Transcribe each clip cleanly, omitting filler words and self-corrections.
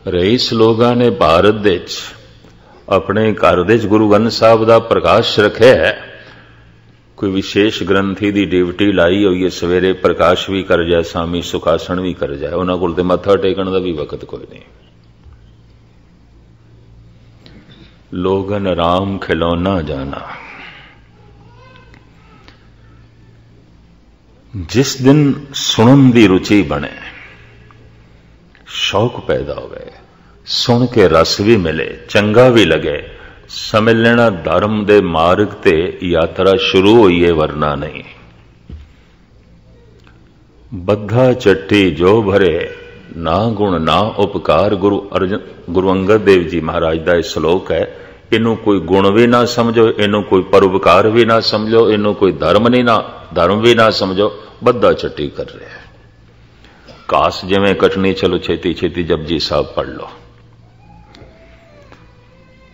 Rice लोगों ने भारत देच अपने घर दे गुरु ग्रंथ साहब का प्रकाश रखे है। कोई विशेष ग्रंथी की ड्यूटी लाई हुई है, सवेरे प्रकाश भी कर जाए, शामी सुखासन भी कर जाए। उन्होंने कोल ते मत्था टेकण का भी वक्त कोई नहीं। लोगन राम खिलौना जाना। जिस दिन सुनन की रुचि बने, शौक पैदा हो गए, सुन के रस भी मिले, चंगा भी लगे, समझ लेना धर्म दे मार्ग ते यात्रा शुरू हुई है, वरना नहीं। बद्धा चट्टी जो भरे, ना गुण ना उपकार। गुरु अंगद देव जी महाराज का यह श्लोक है। इनू कोई गुण भी ना समझो, इनू कोई परोपकार भी ना समझो, इनू कोई धर्म भी ना समझो, बद्धा चट्टी कर रहे हैं। कास जिवें कटनी, चलो छेती छेती जपजी साहब पढ़ लो।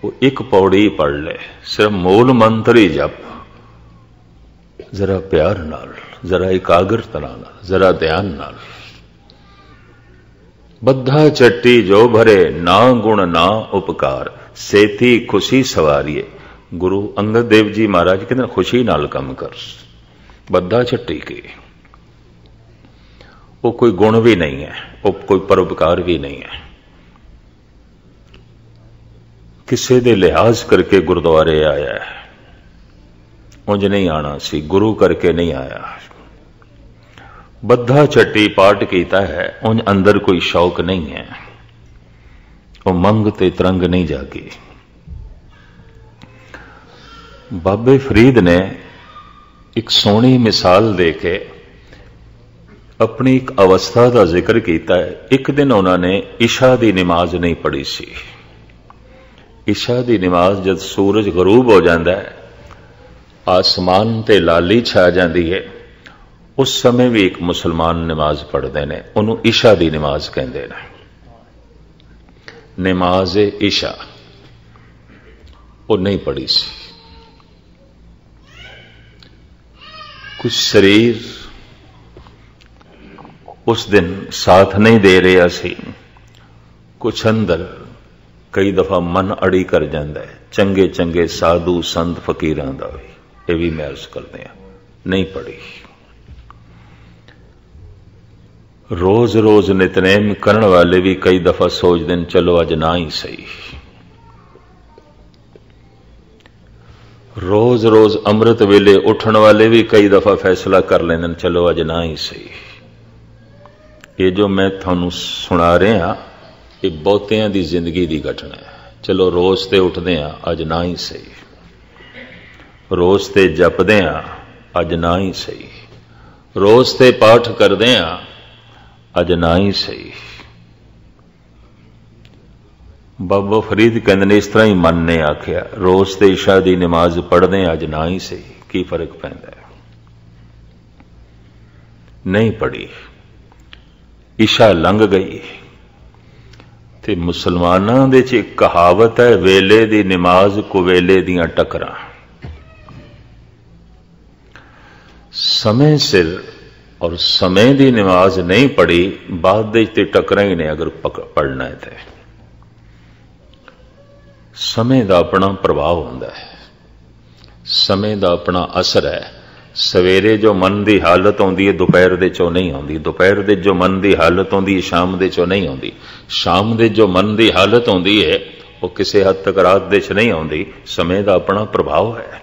वो एक पौड़ी पढ़ ले, सिर्फ मूल मंत्र ही जप, जरा प्यार नाल, जरा एकाग्रता नाल, जरा ध्यान नाल। बद्धा चट्टी जो भरे, ना गुण ना उपकार, सेती खुशी सवारिए। गुरु अंगद देव जी महाराज कहते खुशी नाल कम कर। बद्धा चट्टी की वो कोई गुण भी नहीं है, वो कोई परोपकार भी नहीं है। किसी दे लिहाज करके गुरुद्वारे आया है, उंज नहीं आना सी, गुरु करके नहीं आया। बद्धा चट्टी पाठ कीता है, उंज अंदर कोई शौक नहीं है, वो मंग ते तरंग नहीं जागी। बाबे फरीद ने एक सोहनी मिसाल दे के अपनी एक अवस्था का जिक्र किया है। एक दिन उन्होंने इशा की नमाज नहीं पढ़ी सी। इशा की नमाज जब सूरज गरूब हो जाता है, आसमान ते लाली छा जाती है, उस समय भी एक मुसलमान नमाज पढ़ते हैं, उन्होंने इशा की नमाज कहते हैं। नमाज इशा वो नहीं पढ़ी सी। कुछ शरीर उस दिन साथ नहीं दे रहा सी, कुछ अंदर कई दफा मन अड़ी कर जाता है। चंगे चंगे साधु संत फकीरां दा भी ये भी महर्ज करते हैं, नहीं पढ़ी। रोज रोज नितनेम करने वाले भी कई दफा सोचते हैं चलो अज ना ही सही। रोज रोज अमृत वेले उठन वाले भी कई दफा फैसला कर लेंगे चलो अज ना ही सही। ये जो मैं थानू सुना रहा, ये बहुतियां दी जिंदगी की घटना है। चलो रोज ते उठते हैं, अज ना ही सही। रोज ते जपते हैं, अज ना ही सही। रोज ते पाठ करते हैं, अज ना ही सही। बाबा फरीद कहते ने इस तरह ही मन ने आख्या, रोज ते इशा की नमाज पढ़ते हैं, अज ना ही सही। की फर्क पैंदा है? नहीं पढ़ी, इशा लंघ गई। ते मुसलमानां दे च एक कहावत है, वेले दी नमाज कुवेले दियां टकरां। समय सिर और समय दी नमाज नहीं पढ़ी, बाद दे ते टकरां ही ने अगर पढ़ना है तो। समय का अपना प्रभाव होता है, समय का अपना असर है। सवेरे जो मन की हालत आती है, दोपहर दे चो नहीं आती। दोपहर दे जो मन की हालत आती है, शाम दे चो नहीं आती। शाम दे जो मन की हालत आती है, वो किसी हद तक रात दे च नहीं आती। समय का अपना प्रभाव है।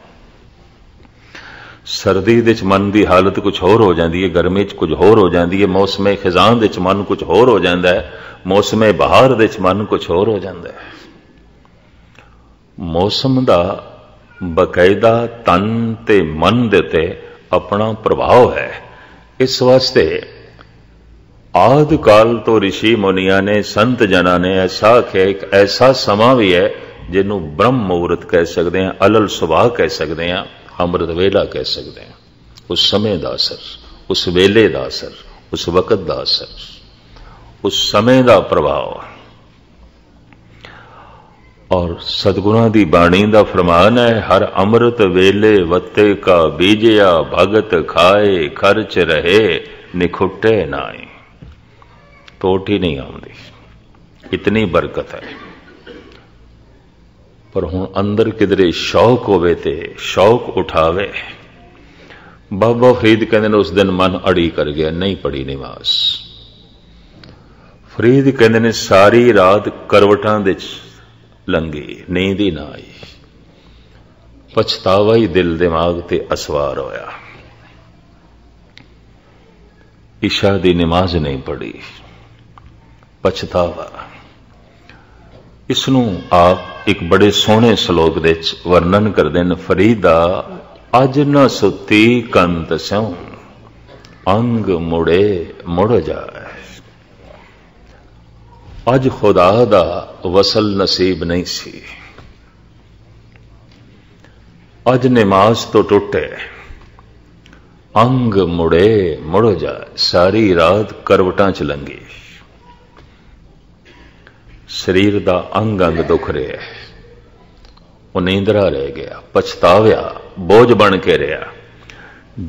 सर्दी दे च मन की हालत कुछ होर हो जाती है, गर्मी च कुछ होर हो जाती है, मौसम खिजां दे च मन कुछ होर हो जाता है, मौसम बहार दे च मन कुछ होर हो जाता है। मौसम का बकायदा तन ते मन दे ते अपना प्रभाव है। इस वास्ते आदि काल तो ऋषि मुनिया ने, संत जना ने ऐसा आख्या, एक ऐसा समा भी है जिन्हों ब्रह्म मुहूर्त कह सकते हैं, अलल सुबह कह सकते हैं, अमृत वेला कह सकते हैं। उस समय का असर, उस वेले का असर, उस वक्त का असर, उस समय का प्रभाव। और सतगुरां दी बाणी दा फरमान है, हर अमृत वेले वते का बीजया, भगत खाए खर्च रहे निखुटे नाई। टोट ही नहीं आती। इतनी बरकत है। पर हुण अंदर किधरे शौक होवे ते शौक उठावे। बाबा फरीद कहते ने उस दिन मन अड़ी कर गया, नहीं पढ़ी नमाज। फरीद कहते ने सारी रात करवटां दे लंघी, नींद ही ना आई। पछतावा ही दिल दिमाग ते असवार होया। इशा दी नमाज नहीं पढ़ी, पछतावा। इसनूं आप एक बड़े सोहने श्लोक दे वर्णन करदे ने, फरीदा अज न सुती कंत स्यों, अंग मुड़े मुड़ जाए। अज खुदा दा वसल नसीब नहीं सी, अज नमाज तो टुटे, अंग मुड़े मुड़ जाए। सारी रात करवटां च लंघी, शरीर दा अंग अंग दुख रहा है, वो नींदरा रह गया, पछताव्या, बोझ बन के रहा।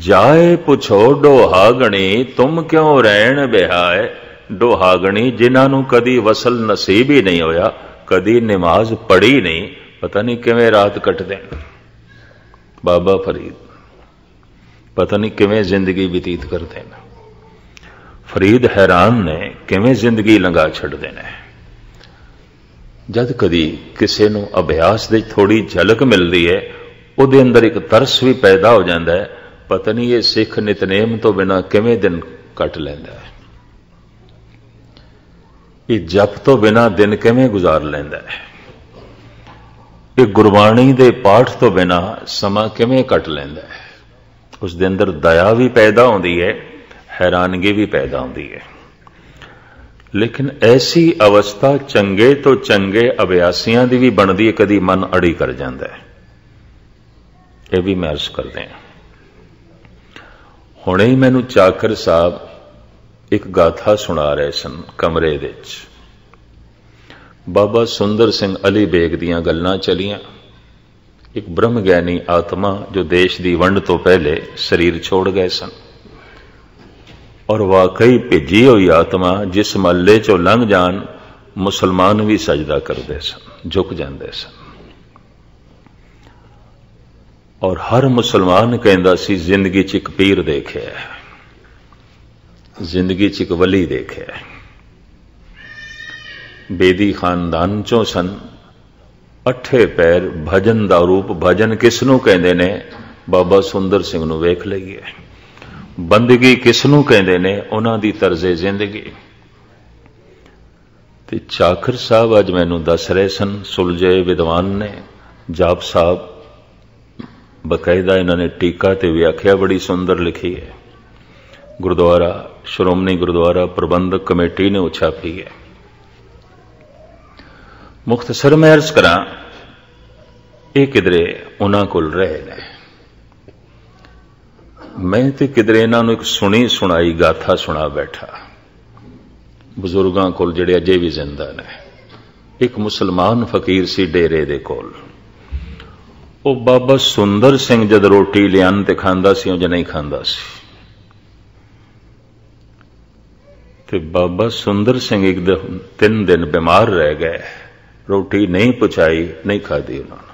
जाए पुछो डोहागणी तुम क्यों रहन बिहाए। डोहागणी जिन्हां कदी वसल नसीब ही नहीं होया, कदी नमाज पढ़ी नहीं, पता नहीं किवें रात कटदे। बाबा फरीद पता नहीं किवें जिंदगी व्यतीत करते हैं। फरीद हैरान ने किवें जिंदगी लंघा छड्डदे ने। जद कदी किसी नूं अभ्यास दी थोड़ी झलक मिलती है, उहदे अंदर एक तरस भी पैदा हो जाता है, पता नहीं ये सिख नितनेम तो बिना किवें दिन कट लैंदा है, ये जप तो बिना दिन किवें गुजार लैंदा है, ये गुरबाणी दे पाठ तो बिना समा किवें कट लैंदा है। उसके अंदर दया भी पैदा होती है, हैरानगी भी पैदा होती है। लेकिन ऐसी अवस्था चंगे तो चंगे अभ्यासियां दी भी बनती है, कदी मन अड़ी कर जाता है। यह भी मैं अर्ज करते हैं। हुणे ही मैनू चाकर साहब एक गाथा सुना रहे सन कमरे विच। बाबा सुंदर सिंह अली बेग दीयां गल्लां चलियां। एक ब्रह्म ज्ञानी आत्मा जो देश की वंड तो पहले शरीर छोड़ गए सन, और वाकई भेजी हुई आत्मा जिस महल्ले चो लंघ जान मुसलमान भी सजदा करते सन, झुक जाते सन। और हर मुसलमान कहता सी जिंदगी च एक पीर देखे, जिंदगी च एक वली देखे। बेदी खानदान चों सन, अठे पैर भजन दा रूप। भजन किसनू कहते ने? बाबा सुंदर सिंह नू वेख लईए। बंदगी किसनू कहते ने? उन्हां दी तर्जे जिंदगी। ते चाकर साहब अज मैनू दस रहे सन, सुलझे विद्वान ने, जाप साहब बकायदा इन्होंने टीका ते व्याख्या बड़ी सुंदर लिखी है। गुरुद्वारा श्रोमणी गुरुद्वारा प्रबंधक कमेटी ने छापी है। मुख्तसर मैं अर्ज करा, ये किधरे उन्हां कोल रहे ने, मैं तो किधरे इन्हों एक सुनी सुनाई गाथा सुना बैठा। बुजुर्गों कोल जिहड़े अजे भी जिंदा ने। एक मुसलमान फकीर सी डेरे दे कोल। वो बाबा सुंदर सिंह जद रोटी लियान ते खांदा सी, उंज नहीं खांदा सी। ते बाबा सुंदर सिंह एक 3 दिन बीमार रह गए, रोटी नहीं पहुंचाई, नहीं खाधी उन्होंने।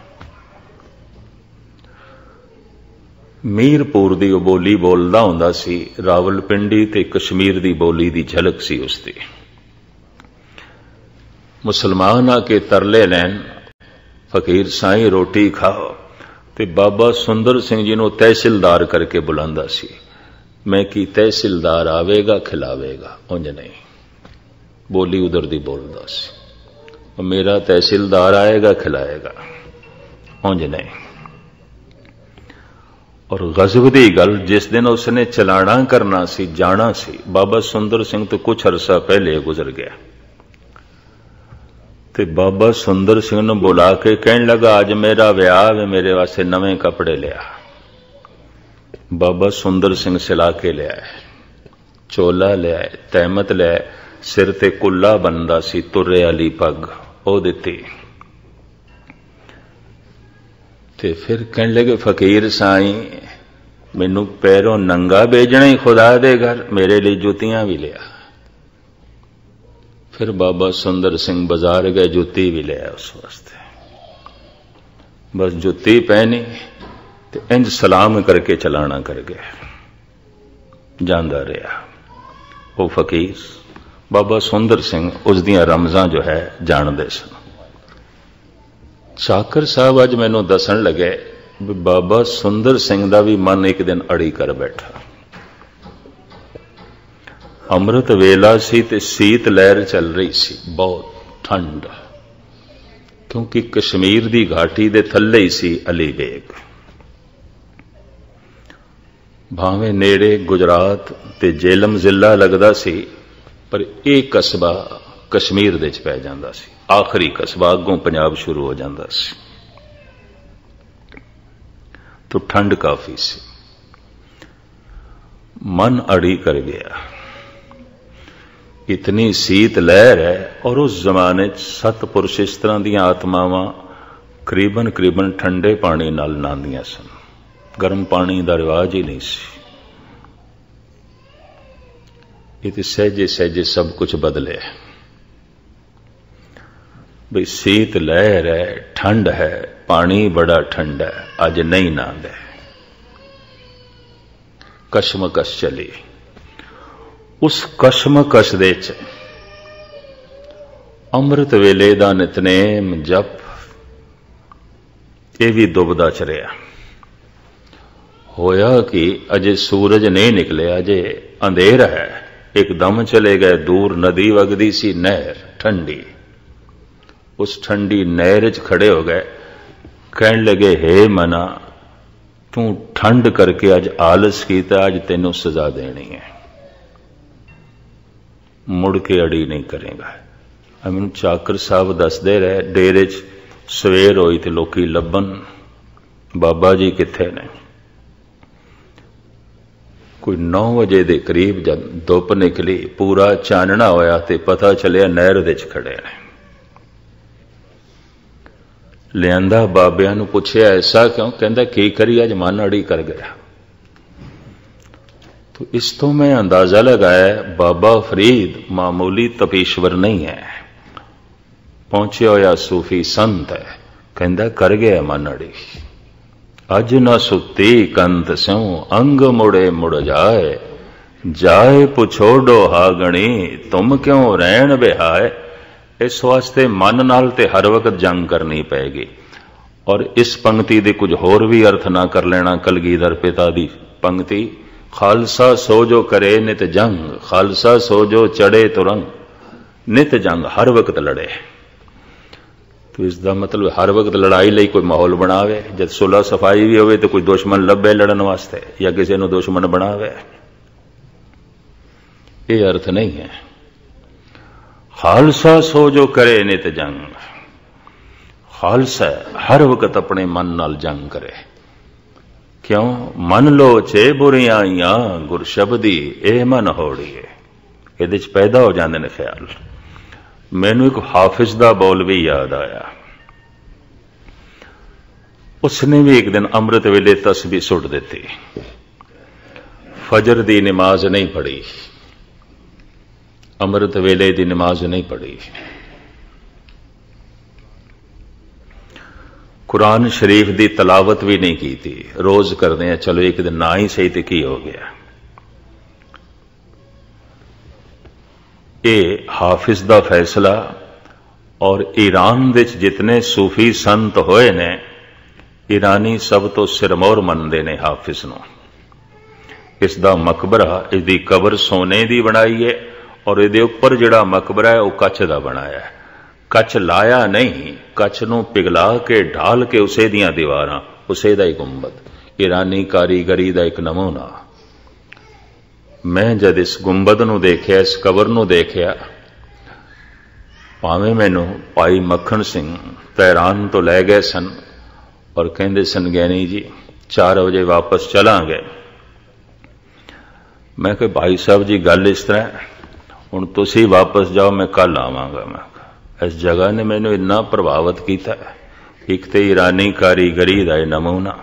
मीरपुर की बोली बोलदा हुंदा सी, रावलपिंडी ते कश्मीर की बोली की झलक सी उसकी। मुसलमान आके तरले लैन, फकीर साईं रोटी खाओ, ते बाबा सुंदर सिंह जी नूं तहसीलदार करके बुलांदा सी। मैं की तहसीलदार आवेगा खिलावेगा, उंज नहीं। बोली उधर दी बोलदा सी, मेरा तहसीलदार आएगा खिलाएगा, उंज नहीं। और गजब दी गल, जिस दिन उसने चलाना करना सी, जाना सी, बाबा सुंदर सिंह तो कुछ अरसा पहले गुजर गया। ते बाबा सुंदर सिंह ने बुला के कहने लगा, अज मेरा विआह है, मेरे वास्ते नवे कपड़े लिया। बाबा सुंदर सिंह सिला के लिया, चोला लिया, तहमत लिया, सिर ते कुल्ला बनदा सी, तुरे वाली पग ओ दिती। ते फिर कहने लगे, फकीर साईं मैनू पैरों नंगा भेजना ही खुदा दे घर, मेरे लिए जुतियां भी लिया। फिर बाबा सुंदर सिंह बाजार गए, जुत्ती भी ले आए उस वास्ते। बस जुत्ती पहनी ते इंज सलाम करके चलाना कर गया, जांदा रहा। वो फकीर बाबा सुंदर सिंह उस दियां रमजां जो है जानते सन। चाकर साहब अज मैनू दसन लगे भी बाबा सुंदर सिंह का भी मन एक दिन अड़ी कर बैठा। अमृत वेला सी ते सीत लहर चल रही सी, बहुत ठंड, क्योंकि कश्मीर की घाटी दे थल्ले ही सी अली बेग। भावें नेड़े गुजरात ते जेलम जिला लगदा सी, पर यह कस्बा कश्मीर दे च पै जांदा सी। आखिरी कस्बा, अगों पंजाब शुरू हो जाता सी, तो ठंड काफी सी। मन अड़ी कर गया, इतनी सीत लहर है। और उस जमाने सतपुरुष इस तरह दीयां आत्मावां करीबन करीबन ठंडे पानी नाल नहांदियां सन, गर्म पानी का रिवाज ही नहीं सी। ये तो सहजे सहजे सब कुछ बदले। भाई सीत लहर है, ठंड है, पानी बड़ा ठंडा है, अज नहीं नहांदे। कशमकश चली। उस कशमकश दे च अमृत वेले दा नितनेम जप ये भी दुबदा च रहा। होया कि अजे सूरज नहीं निकले, अजे अंधेरा है। एकदम चले गए, दूर नदी वगदी सी, नहर ठंडी। उस ठंडी नहर च खड़े हो गए, कहन लगे, हे मना, तू ठंड करके अज आलस कीता, अज तेनों सजा देनी है, मुड़ के अड़ी नहीं करेगा। मैनूं चाकर साहब दसदे रहे, डेरे च सवेर होई ते लोकी लभन, बाबा जी किथे ने। कोई 9 बजे दे करीब जब धुप निकली, पूरा चानना होया ते पता चलिया नहर दे च खड़े ने। लियांदा बाबियां नूं पुछया, ऐसा क्यों? कहंदा की करी, अज मन अड़ी कर गया। तो इस तो मैं अंदाजा लगाया बाबा फरीद मामूली तपीश्वर नहीं है, पहुंचे होया सूफी संत है। कहंदा कर गया मन अड़ी, अज न सुती कंत स्यों, अंग मुड़े मुड़ जाए, जाए पुछोडो हागणी, तुम क्यों रहन बिहाए। इस वास्ते मन नाल ते हर वक्त जंग करनी पैगी। और इस पंक्ति दे कुछ होर भी अर्थ ना कर लेना। कलगीधर पिता दी पंक्ति, खालसा सो जो करे नित जंग, खालसा सो जो चढ़े तुरंग, नित जंग, हर वक्त लड़े। तो इसका मतलब हर वक्त लड़ाई लई कोई माहौल बनावे, जब सुलह सफाई भी होवे तो कोई दुश्मन लभे लड़न वास्ते या किसी को दुश्मन बनावे, ये अर्थ नहीं है। खालसा सो जो करे नित जंग, खालसा हर वक्त अपने मन नाल जंग करे। क्यों? मन लो चे बुरियां गुर शब्दी ए मन होड़िए, ये पैदा हो जाते हैं ख्याल। मैनू एक हाफिज दा बोल भी याद आया। उसने भी एक दिन अमृत वेले तस्बीह सुट दी, फजर दी नमाज नहीं पढ़ी, अमृत वेले दी नमाज नहीं पढ़ी, कुरान शरीफ दी तलावत भी नहीं की थी। रोज करते हैं, चलो एक दिन ना ही सही तो की हो गया। ये हाफिज दा फैसला। और ईरान दे जितने सूफी संत होए ने, ईरानी सब तो सिरमौर मनते ने हाफिज नूं। इसदा मकबरा, इसकी कबर सोने की बनाई है, और ये उपर जिहड़ा मकबरा है वह कच्छ का बनाया है। कच्छ लाया नहीं, कच्छ नूं पिघला के ढाल के उसे दियां दीवारां, उसे दा ही गुंबद। ईरानी कारीगरी का एक नमूना। मैं जद इस गुंबद नूं देखिया, इस कबर नूं देखिया, भावें मैनू भाई मक्खण सिंह तहरान तो लै गए सन और कहंदे सन, ज्ञानी जी 4 बजे वापस चलांगे। मैं कहा भाई साहब जी गल इस तरह, हुण तुसीं वापस जाओ, मैं कल आवांगा। मैं इस जगह ने मैनू इन्ना प्रभावित किया। एक तो ईरानी कारीगरी का नमूना,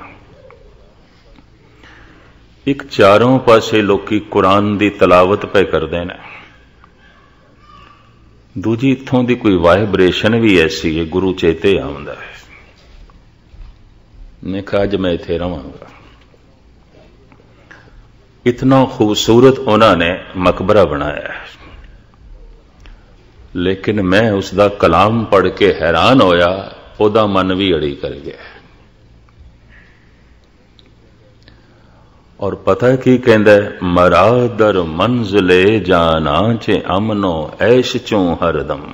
एक चारों पासे लोकी कुरान की तलावत पे करते हैं। दूजी इत्थों की कोई वाइब्रेशन भी ऐसी है, गुरु चेते आउंदा है। मैं कहा अज मैं इत्थे रहांगा। इतना खूबसूरत उन्होंने मकबरा बनाया है, लेकिन मैं उसका कलाम पढ़ के हैरान होया, ओदा मन भी अड़ी कर गया। और पता की कहंदा है, मरादर मंजिले जाना चे अमनो ऐश चों हरदम।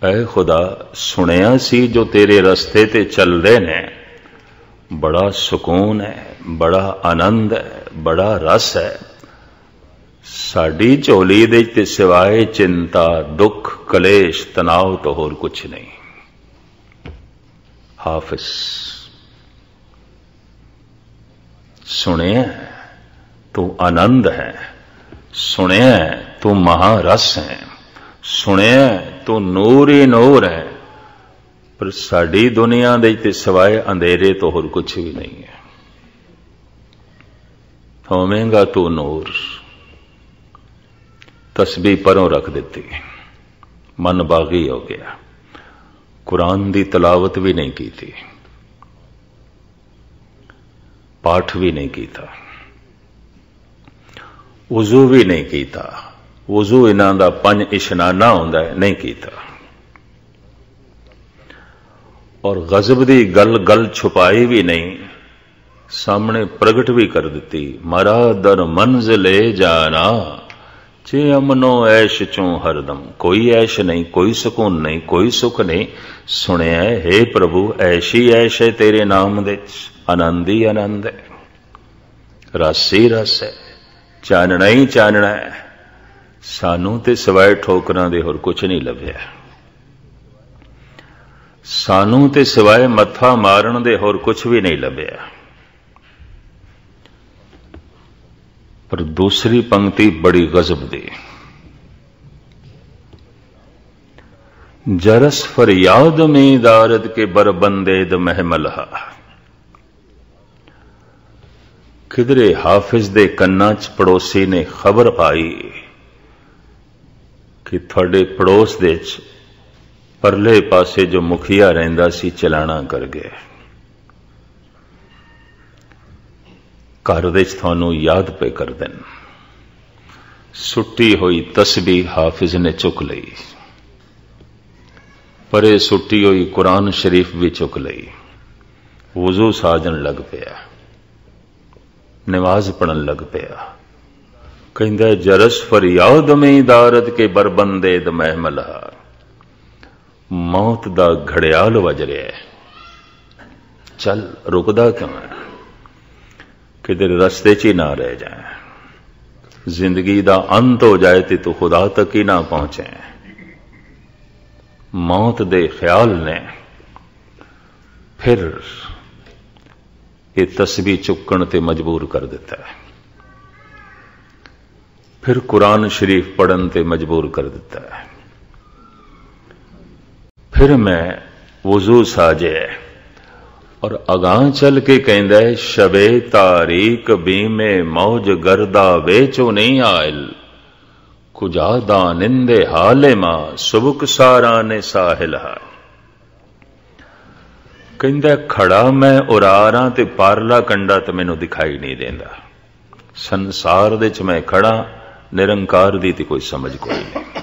ऐ खुदा, सुनिया सी जो तेरे रस्ते ते चल रहे ने, बड़ा सुकून है, बड़ा आनंद है, बड़ा रस है। साडी झोली दे ते सिवाए चिंता, दुख, कलेश, तनाव तो होर कुछ नहीं। हाफिज सुने तू आनंद है, सुने तू महारस है, सुने तू नूर ही नूर है, पर साडी दुनिया दे ते सिवाए अंधेरे तो होर कुछ भी नहीं है। होवेगा तू नूर। तस्बीह परों रख दी, मन बागी हो गया। कुरान की तलावत भी नहीं की थी, पाठ भी नहीं किया, वजू भी नहीं किया। वजू इन्हां दा 5 इशनाना हुंदा है, नहीं किया। और गजब की गल गल छुपाई भी नहीं, सामने प्रगट भी कर दी। मरा दर मंजिले जाना चे अमनो ऐश चों हरदम। कोई ऐश नहीं, कोई सुकून नहीं, कोई सुख नहीं। सुनिया हे प्रभु, ऐशी ऐश है तेरे नाम दे, आनंद ही आनंद है, रस ही रस है, चानना ही चानना है। सानू ते सिवाए ठोकरां दे होर कुछ नहीं लभ्या, सानू ते सिवाए मत्था मारन दे होर कुछ भी नहीं लभ्या। पर दूसरी पंक्ति बड़ी गजब दी। जरस फरियाद में दारद के बरबंदेद महमलहा। किधरे हाफिज दे कन्ना च पड़ोसी ने खबर पाई कि थोड़े पड़ोस दे परले पासे जो मुखिया रहिंदा सी चलाना कर गए। घर दे थानू याद पे कर देन। सुट्टी हुई तस्बीह हाफिज ने चुक लई, परे सुट्टी हुई कुरान शरीफ भी चुक लई। वजू साजन लग पिया, नमाज पढ़न लग पिया। कहंदा जरस फरियाद में दारद के बरबंदे द महमला। मौत दा घड़ियाल वज रहा है, चल रुकदा क्यों है? किधर रस्ते च ही ना रह जाए, जिंदगी दा अंत हो जाए तो तू खुदा तक ही ना पहुंचे। मौत दे ख्याल ने फिर ये तस्बीह चुकन ते मजबूर कर दिता है, फिर कुरान शरीफ पढ़न ते मजबूर कर दिता है। फिर मैं वजू साजे और अगां चल के कहंदा है शबे तारीक बीमे मौज गर्दा वेचो नहीं आयल कुजादा निंदे हाले मां सुबुक सारा ने साहिल हा। कहंदा खड़ा मैं उरारा ते पारला कंडा तो मैनू दिखाई नहीं देंदा। संसार दे च मैं खड़ा, निरंकार दी ते कोई समझ कोई नहीं,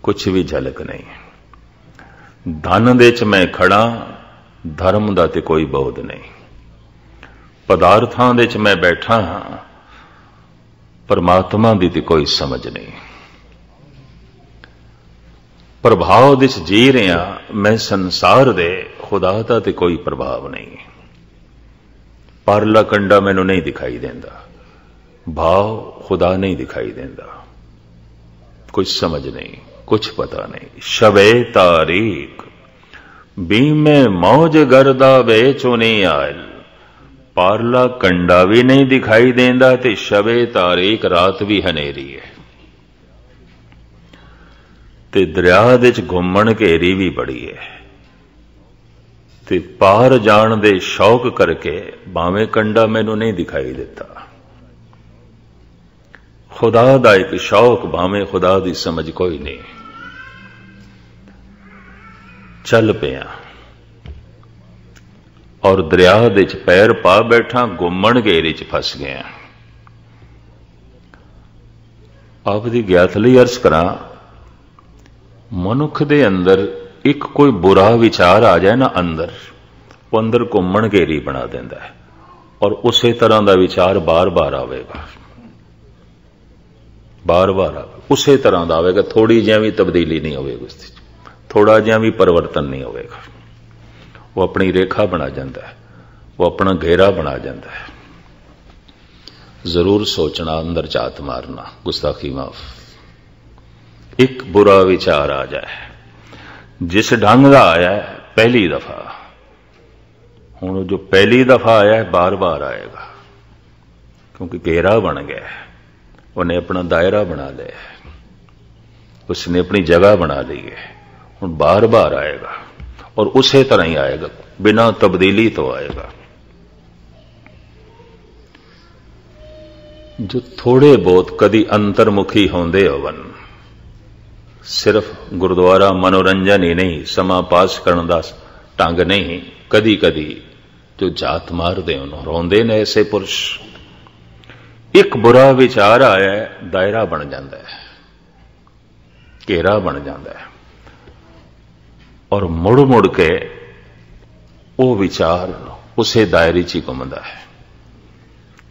कुछ भी झलक नहीं। धन दे च मैं खड़ा, धर्म दा ते कोई बोध नहीं। पदार्थां दे च मैं बैठा हां, परमात्मा दी ते कोई समझ नहीं। प्रभाव दे च जी रहा मैं संसार दे, खुदा दा ते कोई प्रभाव नहीं। परला कंडा मैनू नहीं दिखाई देंदा, भाव खुदा नहीं दिखाई देंदा, कुछ समझ नहीं, कुछ पता नहीं। शबे तारीक बीमे मौज गर्दा बेचो नहीं आयल। पारला कंडा भी नहीं दिखाई देंदा ते शबे तारीक रात भी हनेरी है। ते दरिया दे च घुमण घेरी भी बड़ी है। ते पार जाण दे शौक करके भावें कंडा मैनू नहीं दिखाई देता। खुदा दा एक शौक, भावें खुदा दी समझ कोई नहीं। चल पिया और दरिया दे च पैर पा बैठा, घुमण घेरे च फस गया। आप दी ज्ञात लई अर्ज करा, मनुख दे अंदर एक कोई बुरा विचार आ जाए ना अंदर, वो अंदर घुमण घेरी बना देंदा है और उसे तरह का विचार बार बार आवेगा, बार बार उसे तरह का आवेगा। थोड़ी जिहा भी तब्दीली नहीं होगी, उसकी थोड़ा जिहा भी परिवर्तन नहीं होगा। वो अपनी रेखा बना जाता है, वो अपना घेरा बना जाता है। जरूर सोचना, अंदर झात मारना, गुस्ताखी माफ। एक बुरा विचार आ जाए, जिस ढंग का आया है पहली दफा, हुण जो पहली दफा आया है बार बार आएगा, क्योंकि घेरा बन गया है। उन्हें अपना दायरा बना लिया है, उसने अपनी जगह बना ली है। हुण बार बार आएगा और उसे तरह ही आएगा, बिना तब्दीली तो आएगा। जो थोड़े बहुत कदी अंतर्मुखी होंदे होवन, सिर्फ गुरुद्वारा मनोरंजन ही नहीं, समा पास करने का ढंग नहीं, कदी कदी जो जात मारदे उन्होंने रोंदे ने ऐसे पुरुष। एक बुरा विचार आया है, दायरा बन जाता है, घेरा बन जाता है और मुड़ मुड़ के वो विचार उसे दायरे च घूमता है।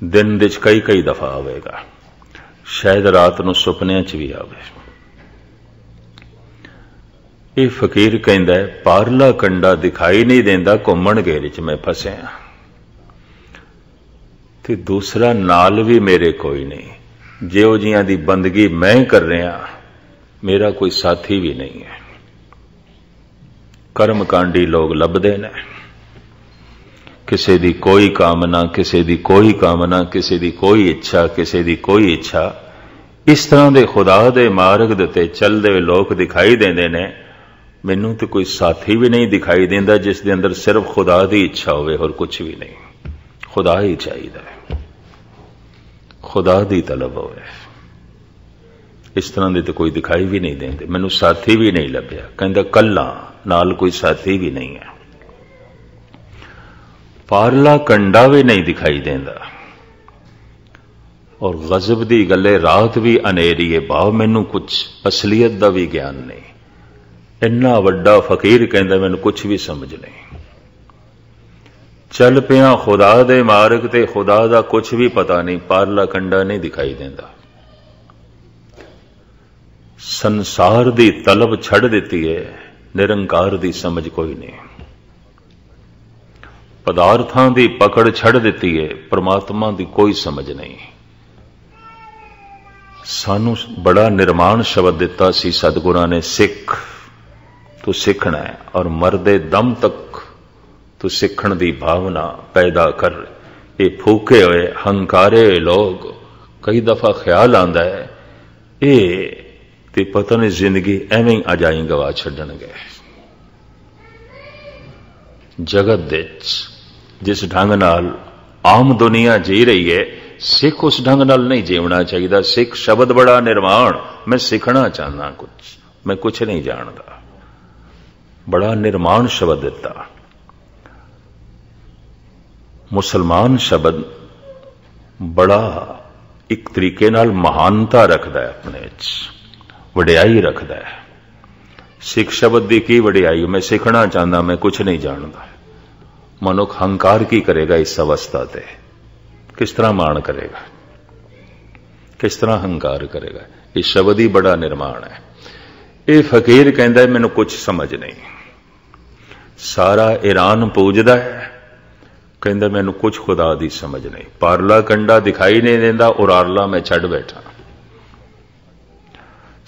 दिन दे कई कई दफा आवेगा, शायद रात को सुपनिया च भी आवे। ये फकीर कहता है, पारला कंडा दिखाई नहीं देंदा, घूमण घेरे च मैं फसिया ते दूसरा नाल भी मेरे कोई नहीं। जिहो जिहां दी बंदगी मैं कर रहा, मेरा कोई साथी भी नहीं है। कर्मकांडी लोग लभदे ने, किसी दी कोई कामना, किसी दी कोई कामना, किसी दी कोई इच्छा, किसी दी कोई इच्छा। इस तरह दे खुदा दे मार्ग दे चलदे हुए लोग दिखाई देंदे ने। मैनू तो कोई साथी भी नहीं दिखाई देंदा जिस दे अंदर सिर्फ खुदा दी इच्छा होवे और कुछ भी नहीं। खुदा ही चाहिए, खुदा दी तलब होवे। इस तरह दे तो कोई दिखाई भी नहीं देंदे। मैनू साथी भी नहीं लभ्या, कहंदा कल्ला, नाल कोई साथी भी नहीं है। पारला कंडा भी नहीं दिखाई देंदा और गजब दी गले रात भी अनेरी है, भाव मैनू कुछ असलियत दा भी ज्ञान नहीं। इन्ना वड्डा फकीर कहंदा मैनू कुछ भी समझ नहीं। चल पिया खुदा दे मार्ग ते, खुदा दा कुछ भी पता नहीं, पारला कंडा नहीं दिखाई देंदा। संसार दी तलब छड़ दिती है, निरंकार दी समझ कोई नहीं। पदार्थां दी पकड़ छड़ दिती है, परमात्मा दी कोई समझ नहीं। सानू बड़ा निर्माण शब्द दिता सी सतगुरां ने, सिख तू सीखना है और मरदे दम तक तू सीखण दी भावना पैदा कर। ये फूके हुए हंकारे लोग कई दफा ख्याल आंदा है, ये ते पता नहीं जिंदगी एवं ही अजाई गवा छड्डणगे। जगत दे जिस ढंग नाल आम दुनिया जी रही है, सिख उस ढंग नाल नहीं जीवना चाहिए। सिख शब्द बड़ा निर्माण, मैं सीखना चाहना कुछ, मैं कुछ नहीं जानता। बड़ा निर्माण शब्द दिता। मुसलमान शब्द बड़ा एक तरीके नाल महानता रखता है, अपने वडियाई रखता है। सिख शब्द की की वडियाई, मैं सीखना चाहता, मैं कुछ नहीं जानता। मनुख हंकार की करेगा इस अवस्था ते? किस तरह मान करेगा, किस तरह हंकार करेगा? इस शब्द ही बड़ा निर्माण है। ये फकीर कहता है मैनू कुछ समझ नहीं। सारा ईरान पूजदा है, कहता मैनू कुछ खुदा दी समझ नहीं। पारला कंडा दिखाई नहीं देंदा, उरारला मैं छड़ बैठा।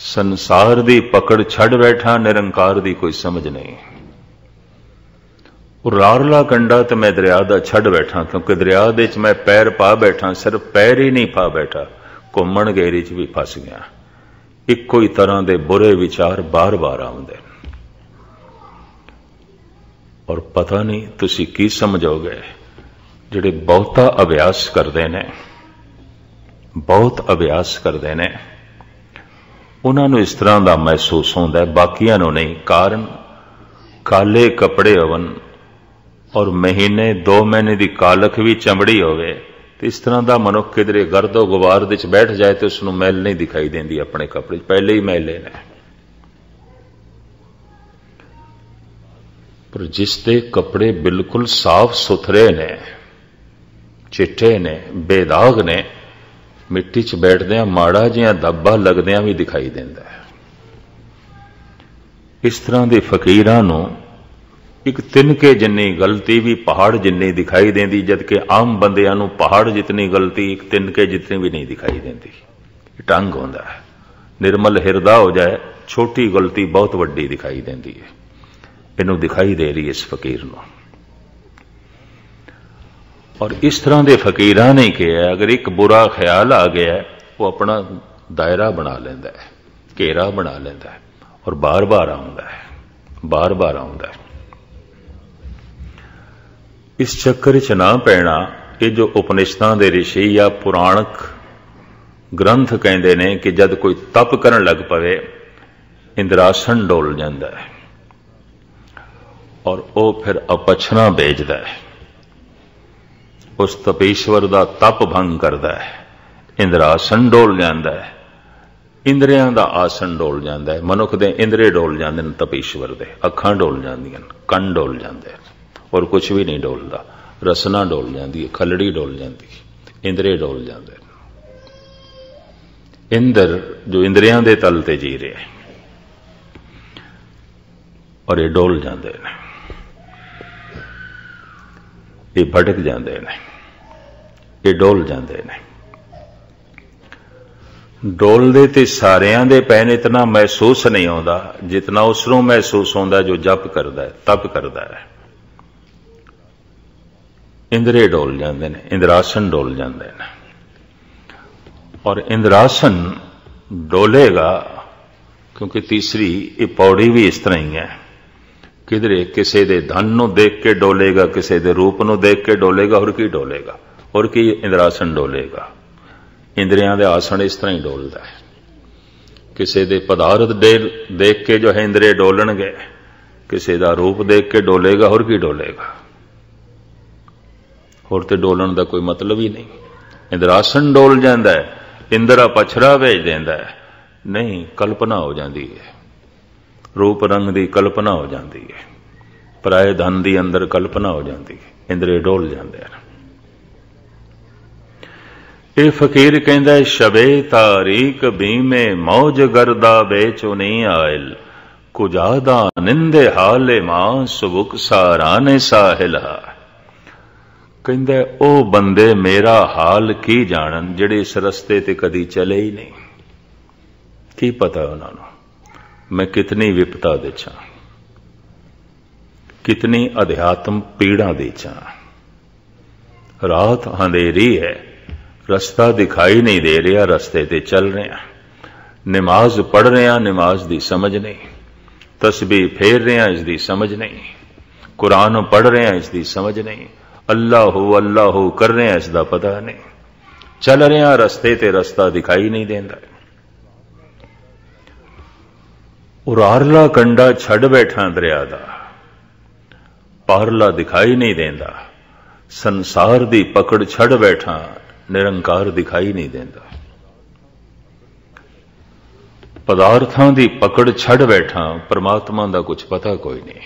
संसार दी पकड़ छड़ बैठा, निरंकार दी कोई समझ नहीं। उरारला कंडा तो मैं दरिया दा छड़ बैठा, क्योंकि दरिया दे च मैं पैर पा बैठा। सिर्फ पैर ही नहीं पा बैठा, घुमण घेरे च भी फस गया। इक्को ही तरह दे बुरे विचार बार बार आउंदे और पता नहीं तुसी की समझोगे। जिहड़े बहुता अभ्यास करते हैं बहुत अभ्यास करते हैं, उन्होंने इस तरह का महसूस होता है, बाकियां नूं नहीं। कारण काले कपड़े होवन और महीने 2 महीने की कालख भी चमड़ी होवे, तो इस तरह का मनुख किधरे गर्दो गुबार विच बैठ जाए तो उसनूं मैल नहीं दिखाई देती, अपने कपड़े पहले ही मैले ने। पर जिसके कपड़े बिल्कुल साफ सुथरे ने, चिट्टे ने, बेदाग ने, मिट्टी च बैठदियां माड़ा जिहा धब्बा लगदियां भी दिखाई देता है। इस तरह के फकीरां नूं एक तिनके जिन्नी गलती भी पहाड़ जिन्नी दिखाई देती, जबकि आम बंदियां नूं पहाड़ जितनी गलती एक तिनके जितनी भी नहीं दिखाई देती। ढंग होंदा है, निर्मल हिरदा हो जाए, छोटी गलती बहुत वड्डी दिखाई देती है। इनू दिखाई दे रही है इस फकीर नूं। और इस तरह के फकीरां ने कहा, अगर एक बुरा ख्याल आ गया है, वो अपना दायरा बना लेंदा है, घेरा बना लेंदा है, और बार बार आउंदा है, बार बार आउंदा है। इस चक्कर च ना पैना। ये जो उपनिषदां दे ऋषि या पुराणक ग्रंथ कहते हैं कि जब कोई तप करन लग पवे, इंद्रासन डोल जाता है और वो फिर अपछना बेचता है, उस तपेश्वर का तप भंग करता है, इंद्रासन डोल जाता है, इंद्रियां का आसन डोल जाता है, मनुख दे इंद्रे डोल जाते हैं, तपेश्वर दे अखां डोल जांदियां, कंन डोल जाते हैं, और कुछ भी नहीं डोलता। रसना डोल जाती है, खलड़ी डोल जाती है, इंद्रे डोल जाते हैं। इंद्र जो इंद्रियां दे तल ते जी रहे हैं और ये डोल जाते हैं, ये भटक जाते हैं, ये डोल जाते हैं। डोलते तो सारियां दे पैन इतना महसूस नहीं होता जितना उसनों महसूस होता जो जप करता है, तप करता है। इंद्रे डोल जाते हैं, इंद्रासन डोल जाते हैं। और इंद्रासन डोलेगा क्योंकि तीसरी ये पौड़ी भी इस तरह ही है, किधरे किसी दे धन नूं देख के डोलेगा, किसी दे रूप नूं देख के डोलेगा, और की डोलेगा, और की इंद्रासन डोलेगा। इंद्रियां दे आसन इस तरह ही डोलता है। किसी दे पदार्थ देख के जो है इंद्रिय डोलणगे, किसी दा रूप देख के डोलेगा, और की डोलेगा, और तो डोलन का कोई मतलब ही नहीं। इंद्रासन डोल जाता है, इंद्रा पछड़ा भेज देता है, नहीं कल्पना हो जाती है, रूप रंग की कल्पना हो जाती है, पराए धन की अंदर कल्पना हो जाती है, इंद्रे डोल जाते हैं। ये फकीर कहता शबे तारीक बीमे मौज गर्दा बेचो नहीं आयल, कुजादा निंदे हाले मां सुबुक साराने साहिला। कहता ओ बंदे मेरा हाल की जानन जेड़े इस रस्ते ते कदी चले ही नहीं। की पता उन्होंने मैं कितनी विपता देचा, कितनी अध्यात्म पीड़ा देचा। रात अंधेरी है, रास्ता दिखाई नहीं दे रहा, रस्ते ते चल रहे हैं, नमाज पढ़ रहे हैं, नमाज की समझ नहीं, तस्बीह फेर रहे हैं, इसकी समझ नहीं, कुरान पढ़ रहे हैं, इसकी समझ नहीं, अल्लाह हो कर रहे हैं, इसका पता नहीं, चल रहे हैं रस्ते ते रास्ता दिखाई नहीं देता। उरारला कंडा छड़ बैठा दरिया दा, पारला दिखाई नहीं देता, संसार दी पकड़ छड़ बैठा, निरंकार दिखाई नहीं देता, पदार्थां दी पकड़ छड़ बैठा, परमात्मा दा कुछ पता कोई नहीं।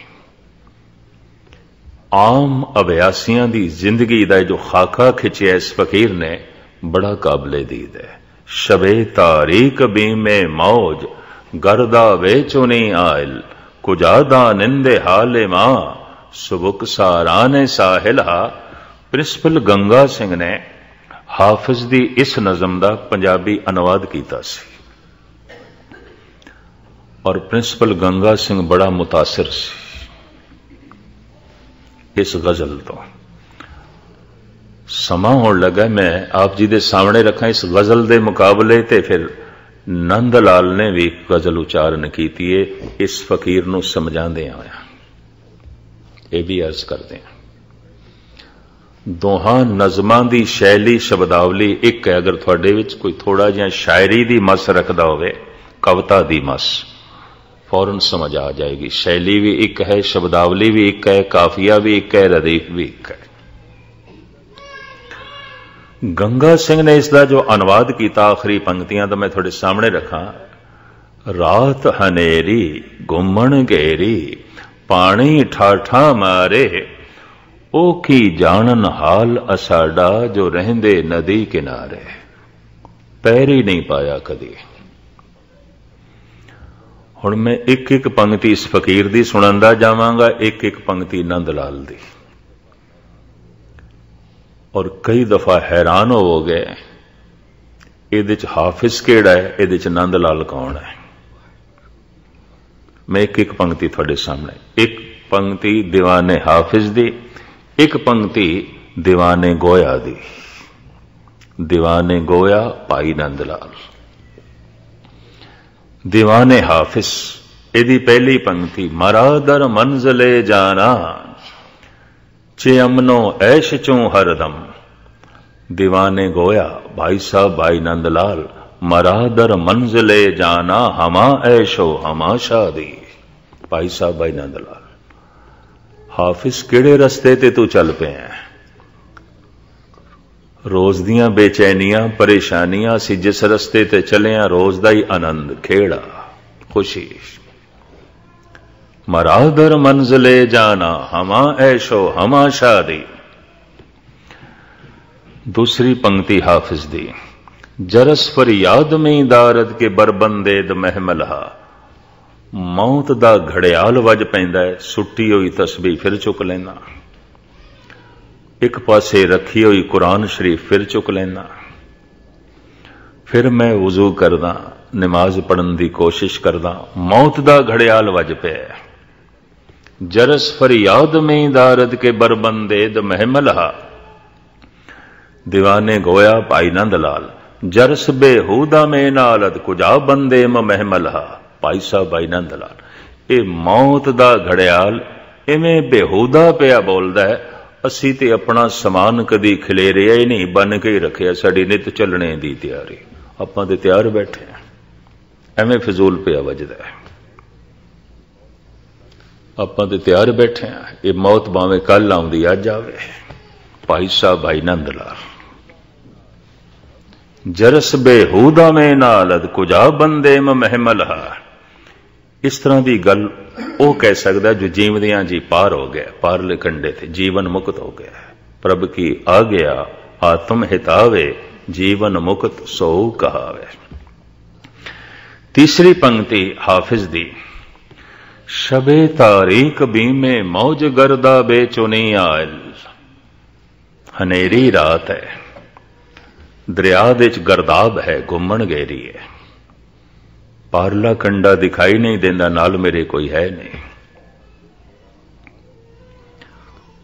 आम अभ्यासियां दी जिंदगी दा जो खाका खिंचिया इस फकीर ने बड़ा काबिले दीद है। शबे तारीक बीमे मौज गर्दा बेचो नहीं आयल, कुजादा निंदे हाले मां सुबुक साराने साहिला। प्रिंसिपल गंगा सिंह ने हाफिज दी इस नज़म दा पंजाबी अनुवाद कीता सी और प्रिंसिपल गंगा सिंह बड़ा मुतासिर सी इस गजल तो। समा होने लगा मैं आप जी दे सामने रखा इस गजल दे मुकाबले ते फिर नंद लाल ने भी गजल उच्चारण की है इस फकीर नूं समझांदे आया। यह भी अर्ज करते हैं। दोहां नज़मां दी शैली शब्दावली एक है। अगर तुहाडे विच कोई थोड़ा जिहा शायरी दी मस रखदा होवे, कविता दी मस, फौरन समझ आ जाएगी। शैली भी एक है, शब्दावली भी एक है, काफिया भी एक है, रदीफ भी एक है। गंगा सिंह ने इसका जो अनुवाद किया आखिरी पंक्तियां तो मैं थोड़े सामने रखा। रात हनेरी घुमण घेरी पानी ठाठा मारे, ओ की जानन हाल असाडा जो रहंदे नदी किनारे। पैर ही नहीं पाया कदी। हुण मैं एक एक पंक्ति इस फकीर दी सुणांदा जावांगा, एक एक पंक्ति नंद लाल दी, और कई दफा हैरान होवोगे इहदे च हाफिज किहड़ा है, इहदे च नंद लाल कौन है। मैं एक एक पंक्ति थोड़े सामने, एक पंक्ति दीवाने हाफिज दी, एक पंक्ति दीवाने गोया दी। दीवाने गोया भाई नंद लाल, दीवाने हाफिज, इहदी पहली पंक्ति मरादर मंजले जाना चे अमनो ऐश चूं हरदम। दीवाने गोया भाई साहब भाई नंद लाल, मरादर मंजिले जाना हमा ऐशो हमा शादी। भाई साहब भाई नंद लाल, हाफिज किहड़े रस्ते ते तू चल पे है। रोज दियां बेचैनियां परेशानियां असी जिस रस्ते ते चले हैं, रोज दा ही आनंद खेड़ा खुशी। मरादर मंजिले जाना हमा ऐशो हमा शादी। दूसरी पंक्ति हाफिज दी, जरस फरियाद में दारद के बरबंदेद महमलहा। मौत दा घड़ियाल वज पैंदा है, सुट्टी हुई तस्बीह फिर चुक लेना, एक पासे रखी हुई कुरान शरीफ फिर चुक लेना। फिर मैं वुजू करदा, नमाज पढ़न दी कोशिश करदा, मौत दा घड़ियाल वज पे। जरस फरियाद में दारद के बरबंदेद महमलहा। दीवाने गोया भाई नंद लाल, जरस बेहूदा में नालद कुजा बंदे महमलहा। भाई साहब भाई नंद लाल, ये मौत दा घड़ियाल इवें बेहूदा पिया बोलदा है। असी ते अपना समान कदी खिलेरिया ही नहीं, बन के ही रखिया, साडी नित चलने दी तैयारी, आपां ते तैयार बैठे हैं, एवें फिजूल पिया वजदा है। आपां ते तैयार बैठे हैं, ये मौत भावें कल आउंदी अज आवे। भाई साहब भाई नंद लाल, जरस बेहूदा में नालद कुजा बंदे महमलहा। इस तरह की गल वो कह सकता जो जीवदियां जी पार हो गया, पारले कंडे थे, जीवन मुक्त हो गया। प्रभ की आ गया आत्म हितावे, जीवन मुक्त सो कहावे। तीसरी पंक्ति हाफिज दी, शबे तारीक बीमे मौज गर्दा बेचुनी आयल। हनेरी रात है, दरिया दे च गर्दाब है, घुमन घेरी है, पारला कंडा दिखाई नहीं देंदा, नाल मेरे कोई है नहीं।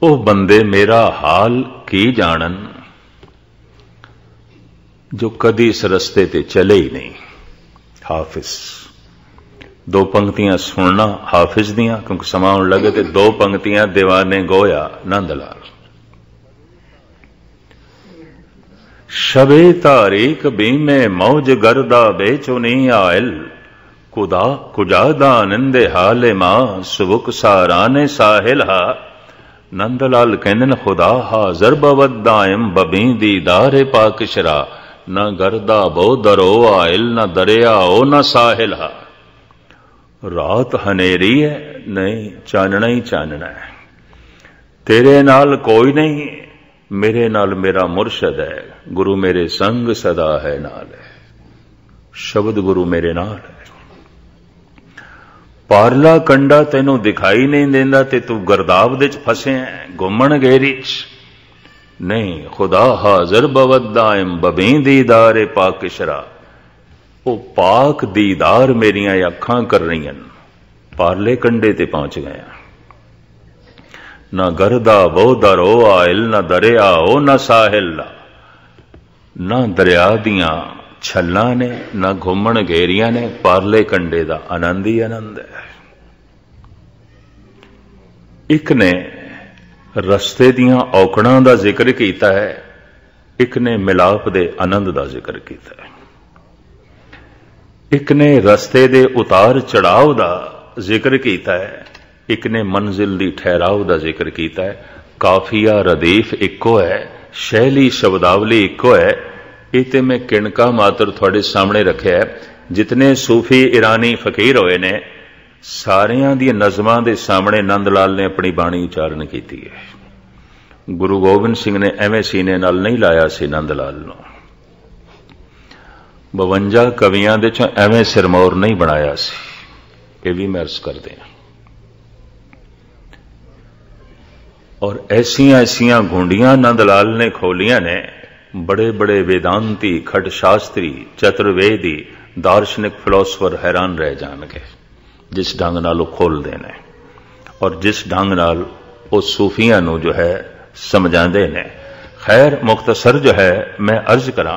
ओ बंदे मेरा हाल की जानन, जो कदी इस रस्ते ते चले ही नहीं। हाफिज, दो पंक्तियां सुनना हाफिज दियां, क्योंकि समा होने लगे तो दो पंक्तियां दीवाने गोया नंद लाल। शबे तारीक बीमे मौज गर्दा बेचुनी आयल। कुदा कुजादा नंदे हाले मां सुबुक साराने साहिल हा। नंदलाल कहंदे खुदा हाजर बवदायम बबी दीदारे पाकशरा। न गर्दा बो दरो आयल, न दरिया ओ न साहिल हा। रात हनेरी है, नहीं चानना ही चानना है। तेरे नाल कोई नहीं, मेरे नाल मेरा मुर्शद है। गुरु मेरे संग सदा है नाल है, शब्द गुरु मेरे नाल है। पारला कंडा तेनों दिखाई नहीं देंदा ते तू गर्दाब दे च फसे है, घुमन घेरी च नहीं। खुदा हाजर बवदायम बबी दीदारे पाकशरा। वो पाक दीदार मेरियां अखां कर रही हैं, पारले कंडे ते पहुंच गया। न गर्दा वो दरो आयल, न दरिया ओ न साहिल। न दरिया दियां छल्लां ने, न घुमन घेरियां ने, पारले कंडे दा आनंद ही आनंद है। एक ने रस्ते दियां औकड़ां दा जिक्र कीता है, एक ने मिलाप दे आनंद दा जिक्र कीता है, एक ने रस्ते दे उतार चढ़ाव दा जिक्र किया है, एक ने मंजिल दी ठहराव दा जिक्र किया है। काफिया रदीफ इको है, शैली शब्दावली इको है। ये तो मैं किणका मात्र थोड़े सामने रखे है। जितने सूफी ईरानी फकीर होए ने सारियां दी नज़मां दे सामने नंद लाल ने अपनी बाणी उचारण की है। गुरु गोबिंद सिंह ने एवें सीने नाल नहीं लाया सी नंद लाल नूं। 52 कवियां दे चों एवें सिरमौर नहीं बनाया सी। ये भी मैं अर्ज करते हैं। और ऐसियां ऐसियां घुंडियां नंद लाल ने खोलियां ने, बड़े बड़े वेदांती, खट शास्त्री, चतुर्वेदी, दार्शनिक फिलोसफर हैरान रह जाएंगे जिस ढंग नाल वो खोलते ने और जिस ढंग नाल वो सूफियां नूं जो है समझाते ने। खैर मुख्तसर जो है मैं अर्ज करा,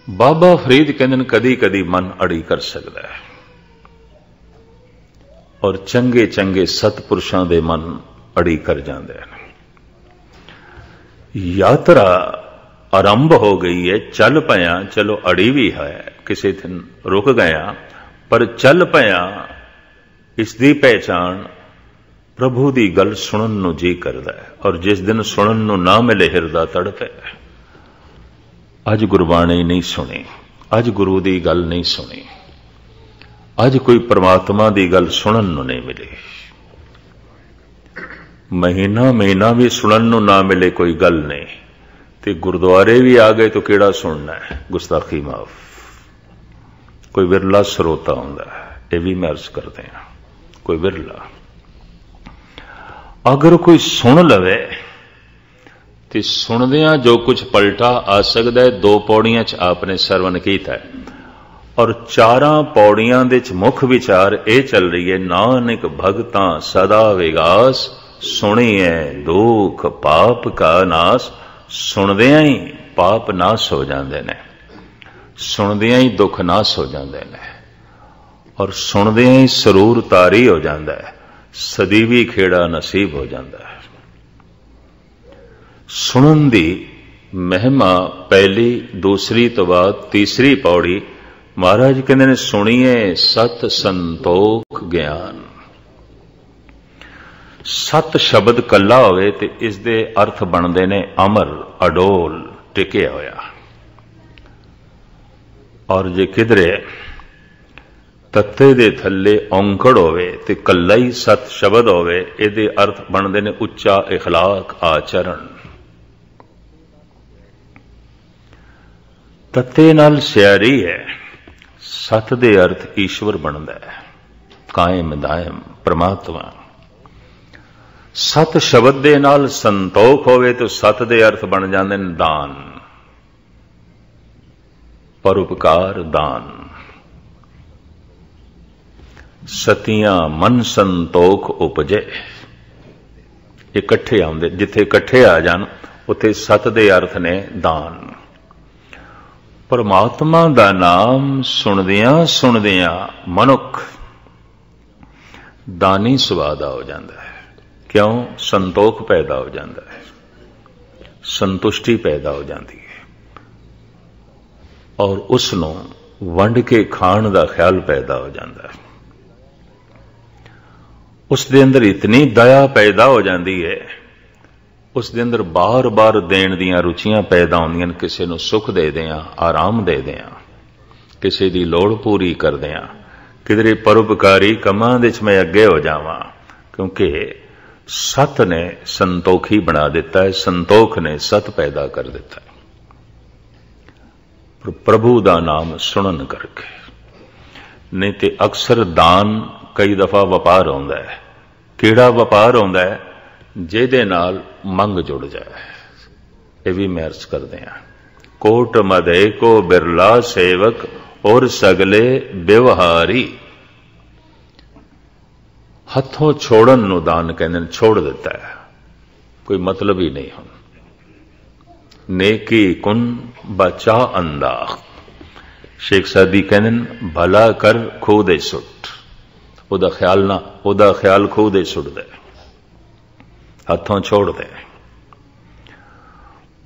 बाबा फरीद कहंदे कदी कदी मन अड़ी कर सकता है और चंगे चंगे सतपुरुषों के मन अड़ी कर जाते हैं। यात्रा आरंभ हो गई है, चल पया, चलो अड़ी भी है, किसी दिन रुक गया पर चल पया। इसकी पहचान प्रभु की गल सुनन नूं जी करता है और जिस दिन सुनन नूं ना मिले हिरदा तड़पे। अज गुरबाणी नहीं सुनी, अज गुरु की गल नहीं सुनी, अज कोई परमात्मा की गल सुनन नूं नहीं मिली। महीना महीना भी सुनन नूं ना मिले कोई गल नहीं, तो गुरुद्वारे भी आ गए तो केड़ा सुनना है। गुस्ताखी माफ, कोई विरला सरोता होंदा है। ये भी मैं अर्ज करते हैं, कोई विरला। अगर कोई सुन लवे तो सुनदियां जो कुछ पलटा आ सकता है। 2 पौड़ियां च आपने सरवण कीता है और 4 पौड़ियां दे च मुख विचार ये चल रही है, नानक भगतां सदा विगास, सुनिए दुख पाप का नाश। सुनदियां ही पाप नाश हो जाते हैं, सुनदियां ही दुख नाश हो जाते हैं और सुनदियां ही सरूर तारी हो जाता है, सदीवी खेड़ा नसीब हो जाता है। सुनन दी महिमा पहली, दूसरी तो बाद तीसरी पौड़ी महाराज कहते ने, सुनिए सत संतोख ज्ञान। सत शब्द कला होवे ते इस दे अर्थ बनते ने अमर, अडोल, टिके होया। और जे किधरे तत्ते दे थल्ले औंकड़ होवे ते कला ही सत शब्द होवे, इहदे अर्थ बनते ने उच्चा इखलाक, आचरण। तत्ते नाल सियारी है, सत दे अर्थ ईश्वर बनता है, कायम दायम परमात्मा। सत शब्द दे नाल संतोख होवे तो सत दे अर्थ बन जाते हैं दान, परोपकार, दान। सतियां मन संतोख उपजे, इकट्ठे आउंदे, जिथे इकट्ठे आ जान उत्थे सत दे अर्थ ने दान। परमात्मा दा नाम सुनदियां सुनदियां मनुख दानी सुभाਅ दा हो जाता है। क्यों? संतोख पैदा हो जाता है, संतुष्टि पैदा हो जाती है और उसनों वंड के खाण का ख्याल पैदा हो जाता है। उसके अंदर इतनी दया पैदा हो जाती है, उसके अंदर बार बार देण दियां रुचियां पैदा होंदियां। किसी नूं सुख दे दियां, आराम दे दियां, किसी की लोड़ पूरी कर दियां, किधरे परोपकारी कमां दे च मैं अगे हो जावां। क्योंकि सत ने संतोखी बना दिता है, संतोख ने सत पैदा कर दिता है प्रभु का नाम सुनन करके। नहीं तो अक्सर दान कई दफा वपार होंदा है। किहड़ा वपार होंदा है? जिहदे नाल मंग जुड़ जाए। ये भी मैं अर्ज करते हैं, कोट मदे को बिरला सेवक और सगले व्यवहारी। हथों छोड़न नूं दान कहते, छोड़ दिता है, कोई मतलब ही नहीं। हम नेकी कुन बचा अंदाख। शेख सादी कहते भला कर खूह दे सुट, ओदा ख्याल ना, ओदा ख्याल खूह दे सुट दे। ਹੱਥੋਂ ਛੋੜ ਦੇ।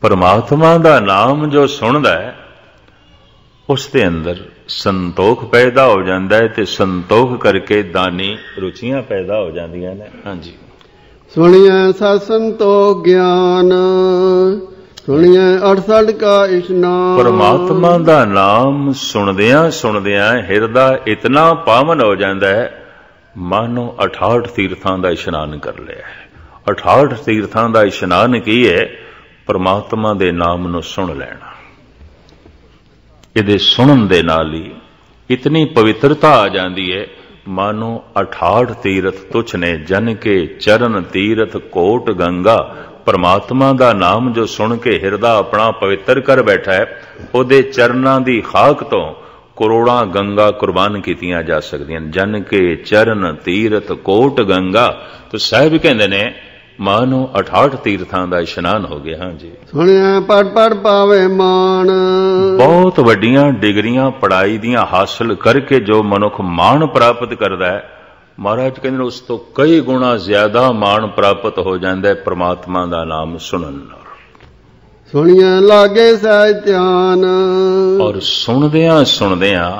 ਪਰਮਾਤਮਾ ਦਾ ਨਾਮ ਜੋ ਸੁਣਦਾ ਹੈ ਉਸ ਦੇ ਅੰਦਰ ਸੰਤੋਖ ਪੈਦਾ ਹੋ ਜਾਂਦਾ ਹੈ ਤੇ ਸੰਤੋਖ ਕਰਕੇ ਦਾਨੀ ਰੁਚੀਆਂ ਪੈਦਾ ਹੋ ਜਾਂਦੀਆਂ ਨੇ। ਹਾਂਜੀ, ਸੁਣਿਐ ਸਤ ਸੰਤੋਖ ਗਿਆਨ, ਸੁਣਿਐ 68 ਕਾ ਇਸ਼ਨਾਨ। ਪਰਮਾਤਮਾ ਦਾ ਨਾਮ ਸੁਣਦਿਆਂ ਸੁਣਦਿਆਂ ਹਿਰਦਾ ਇਤਨਾ ਪਾਵਨ ਹੋ ਜਾਂਦਾ ਹੈ ਮਾਨੋ 68 ਤੀਰਥਾਂ ਦਾ ਇਸ਼ਨਾਨ ਕਰ ਲਿਆ ਹੈ। 68 ਤੀਰਥਾਂ ਦਾ ਇਸ਼ਨਾਨ ਕੀ ਹੈ? ਪਰਮਾਤਮਾ ਦੇ ਨਾਮ ਨੂੰ ਸੁਣ ਲੈਣਾ। ਇਹਦੇ ਸੁਣਨ ਦੇ ਨਾਲ ਹੀ ਇਤਨੀ ਪਵਿੱਤਰਤਾ ਆ ਜਾਂਦੀ ਹੈ ਮਾਨੋ 68 ਤੀਰਥ ਤੁਛ ਨੇ, ਜਨ ਕੇ ਚਰਨ ਤੀਰਥ ਕੋਟ ਗੰਗਾ। ਪਰਮਾਤਮਾ ਦਾ ਨਾਮ ਜੋ ਸੁਣ ਕੇ ਹਿਰਦਾ ਆਪਣਾ ਪਵਿੱਤਰ ਕਰ ਬੈਠਾ ਹੈ, ਉਹਦੇ ਚਰਨਾਂ ਦੀ ਖਾਕ ਤੋਂ ਕਰੋੜਾਂ ਗੰਗਾ ਕੁਰਬਾਨ ਕੀਤੀਆਂ ਜਾ ਸਕਦੀਆਂ। ਜਨ ਕੇ ਚਰਨ ਤੀਰਥ ਕੋਟ ਗੰਗਾ। ਤਾਂ ਸਾਹਿਬ ਕਹਿੰਦੇ ਨੇ ਮਾਨੋ 68 ਤੀਰਥਾਂ ਦਾ ਇਸ਼ਨਾਨ ਹੋ ਗਿਆ। ਹਾਂਜੀ, ਸੁਣਿਆ ਪੜ ਪੜ ਪਾਵੇ ਮਾਣ। ਬਹੁਤ ਵੱਡੀਆਂ ਡਿਗਰੀਆਂ ਪੜਾਈ ਦੀਆਂ ਹਾਸਲ ਕਰਕੇ ਜੋ ਮਨੁੱਖ ਮਾਣ ਪ੍ਰਾਪਤ ਕਰਦਾ ਹੈ, ਮਹਾਰਾਜ ਕਹਿੰਦੇ ਨੇ ਉਸ ਤੋਂ ਕਈ ਗੁਣਾ ਜ਼ਿਆਦਾ ਮਾਣ ਪ੍ਰਾਪਤ ਹੋ ਜਾਂਦਾ ਹੈ ਪਰਮਾਤਮਾ ਦਾ ਨਾਮ ਸੁਣਨ ਨਾਲ। ਸੁਣਿਆ ਲਾਗੇ ਸਹਿਜ ਧਿਆਨ। ਔਰ ਸੁਣਦਿਆਂ ਸੁਣਦਿਆਂ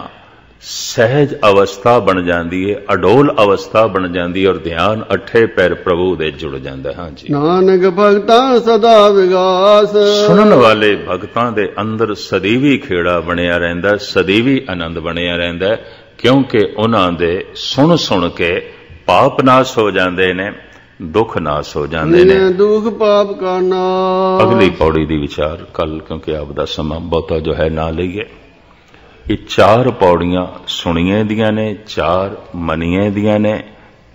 ਸਹਿਜ ਅਵਸਥਾ ਬਣ ਜਾਂਦੀ ਹੈ, ਅਡੋਲ ਅਵਸਥਾ ਬਣ ਜਾਂਦੀ ਹੈ ਔਰ ਧਿਆਨ ਅੱਠੇ ਪੈਰ ਪ੍ਰਭੂ ਦੇ ਜੁੜ ਜਾਂਦਾ। ਹਾਂਜੀ, ਨਾਨਕ ਭਗਤਾਂ ਸਦਾ ਵਿਗਾਸ। ਸੁਣਨ ਵਾਲੇ ਭਗਤਾਂ ਦੇ ਅੰਦਰ ਸਦੀਵੀ ਖੇੜਾ ਬਣਿਆ ਰਹਿੰਦਾ, ਸਦੀਵੀ ਆਨੰਦ ਬਣਿਆ ਰਹਿੰਦਾ, ਕਿਉਂਕਿ ਉਹਨਾਂ ਦੇ ਸੁਣ ਸੁਣ ਕੇ ਪਾਪ ਨਾਸ਼ ਹੋ ਜਾਂਦੇ ਨੇ, ਦੁੱਖ ਨਾਸ਼ ਹੋ ਜਾਂਦੇ ਨੇ। ਦੁੱਖ ਪਾਪ ਕਾ ਨਾਸ਼। ਅਗਲੀ ਪੌੜੀ ਦੀ ਵਿਚਾਰ ਕੱਲ, ਕਿਉਂਕਿ ਆਪ ਦਾ ਸਮਾਂ ਬਹੁਤਾ ਜੋ ਹੈ ਨਾ ਲਈਏ। ਇਹ 4 ਪੌੜੀਆਂ ਸੁਣੀਏ ਦੀਆਂ ਨੇ, 4 ਮਨੀਏ ਦੀਆਂ ਨੇ,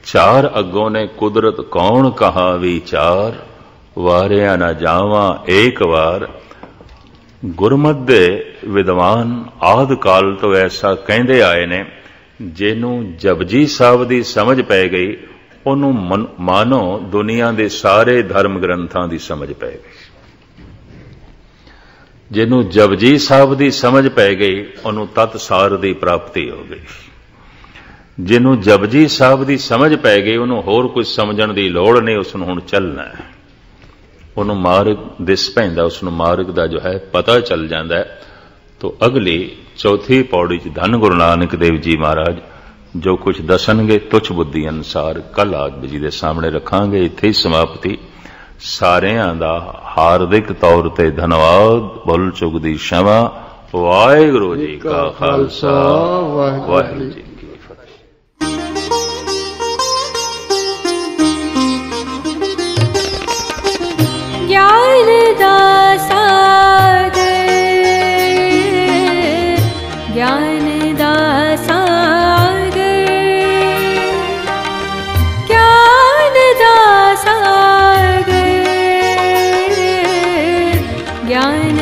4 ਅੱਗੋਂ ਨੇ ਕੁਦਰਤ ਕੌਣ ਕਹਾ ਵਿਚਾਰ, ਵਾਰਿਆ ਨਾ ਜਾਵਾਂ ਏਕ ਵਾਰ। ਗੁਰਮਤਿ ਦੇ ਵਿਦਵਾਨ ਆਦਿ ਕਾਲ ਤੋਂ ਐਸਾ ਕਹਿੰਦੇ ਆਏ ਨੇ, ਜਿਹਨੂੰ ਜਪਜੀ ਸਾਹਿਬ ਦੀ ਸਮਝ ਪੈ ਗਈ ਉਹਨੂੰ ਮਾਨੋ ਦੁਨੀਆ ਦੇ ਸਾਰੇ ਧਰਮ ਗ੍ਰੰਥਾਂ ਦੀ ਸਮਝ ਪੈ ਗਈ। ਜਿਹਨੂੰ ਜਪਜੀ ਸਾਹਿਬ ਦੀ ਸਮਝ ਪੈ ਗਈ ਉਹਨੂੰ ਤਤਸਾਰ ਦੀ ਪ੍ਰਾਪਤੀ ਹੋ ਗਈ। ਜਿਹਨੂੰ ਜਪਜੀ ਸਾਹਿਬ ਦੀ ਸਮਝ ਪੈ ਗਈ ਉਹਨੂੰ ਹੋਰ ਕੁਝ ਸਮਝਣ ਦੀ ਲੋੜ ਨਹੀਂ, ਉਸ ਨੂੰ ਹੁਣ ਚੱਲਣਾ ਹੈ। ਉਹਨੂੰ ਮਾਰਗ ਦਿਸ ਪੈਂਦਾ, ਉਸ ਨੂੰ ਮਾਰਗ ਦਾ ਜੋ ਹੈ ਪਤਾ ਚੱਲ ਜਾਂਦਾ ਹੈ। ਤੋ ਅਗਲੀ ਚੌਥੀ ਪੌੜੀ 'ਚ ਧੰਨ ਗੁਰੂ ਨਾਨਕ ਦੇਵ ਜੀ ਮਹਾਰਾਜ ਜੋ ਕੁਝ ਦੱਸਣਗੇ ਤੁਛ ਬੁੱਧੀ ਅਨੁਸਾਰ ਕੱਲ ਆਪ ਜੀ ਦੇ ਸਾਹਮਣੇ ਰੱਖਾਂਗੇ। ਇੱਥੇ ਹੀ ਸਮਾਪਤੀ। ਸਾਰਿਆਂ ਦਾ ਹਾਰਦਿਕ ਤੌਰ ਤੇ ਧੰਨਵਾਦ। ਭੁੱਲ ਚੁੱਕ ਦੀ क्षमा। ਵਾਹਿਗੁਰੂ ਜੀ ਕਾ ਖਾਲਸਾ, ਵਾਹਿਗੁਰੂ ਜੀ ਕੀ ਫਤਿਹ। ਗਿਆਨ ਦਾ ਸਾਗਰ, ਗਿਆਨ ਦਾ ਸਾਗਰ, ਗਿਆਨ ਦਾ ਸਾਗਰ, ਗਿਆਨ